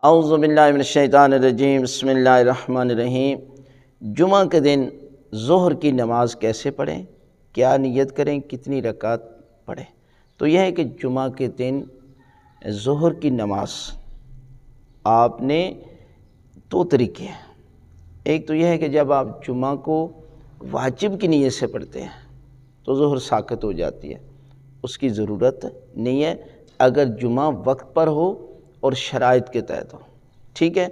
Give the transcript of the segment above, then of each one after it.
اعوذ باللہ من الشیطان الرجیم، بسم اللہ الرحمن الرحیم۔ جمعہ کے دن ظہر کی نماز کیسے پڑھیں، کیا نیت کریں، کتنی رکعت پڑھیں؟ تو یہ ہے کہ جمعہ کے دن ظہر کی نماز آپ نے دو طریقے ہیں۔ ایک تو یہ ہے کہ جب آپ جمعہ کو واجب کی نیت سے پڑھتے ہیں تو ظہر ساقط ہو جاتی ہے، اس کی ضرورت نہیں ہے اگر جمعہ وقت پر ہو اور شرائط کے تحت ہو۔ ٹھیک ہے،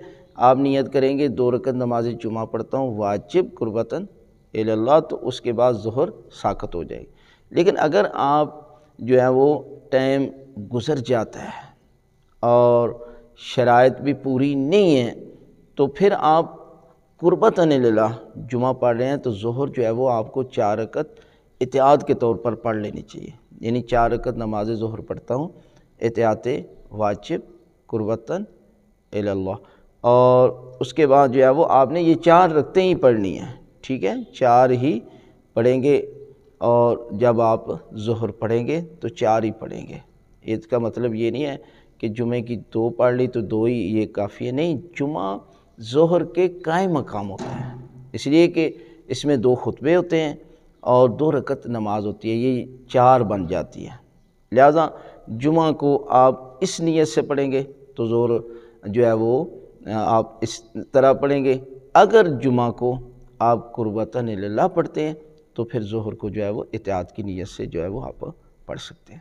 آپ نیت کریں گے 2 رکعت نماز جمعہ پڑھتا ہوں واجب قربتاً اللہ، تو اس کے بعد ظہر ساقط ہو جائے گی۔ لیکن اگر آپ جو ہے وہ ٹائم گزر جاتا ہے اور شرائط بھی پوری نہیں ہے تو پھر آپ قربتاً اللہ جمعہ پڑھ رہے ہیں تو ظہر جو ہے وہ آپ کو 4 رکعت احتیاط کے طور پر پڑھ لینی چاہیے، یعنی 4 رکعت نماز ظہر پڑھتا ہوں احتیاط واجب قربتاً اللہ، اور اس کے بعد جو ہے وہ آپ نے یہ 4 رکعتیں ہی پڑھنی ہیں۔ ٹھیک ہے، 4 ہی پڑھیں گے، اور جب آپ ظہر پڑھیں گے تو 4 ہی پڑھیں گے۔ اس کا مطلب یہ نہیں ہے کہ جمعے کی 2 پڑھ لی تو 2 ہی یہ کافی ہے، نہیں، جمعہ ظہر کے قائم مقام ہوتا ہے، اس لیے کہ اس میں 2 خطبے ہوتے ہیں اور 2 رکعت نماز ہوتی ہے، یہ 4 بن جاتی ہے۔ لہٰذا جمعہ کو آپ اس نیت سے پڑھیں گے تو ظہر جو ہے وہ آپ اس طرح پڑھیں گے۔ اگر جمعہ کو آپ قربتاً اللہ پڑھتے ہیں تو پھر ظہر کو جو ہے وہ احتیاط کی نیت سے جو ہے وہ آپ پڑھ سکتے ہیں۔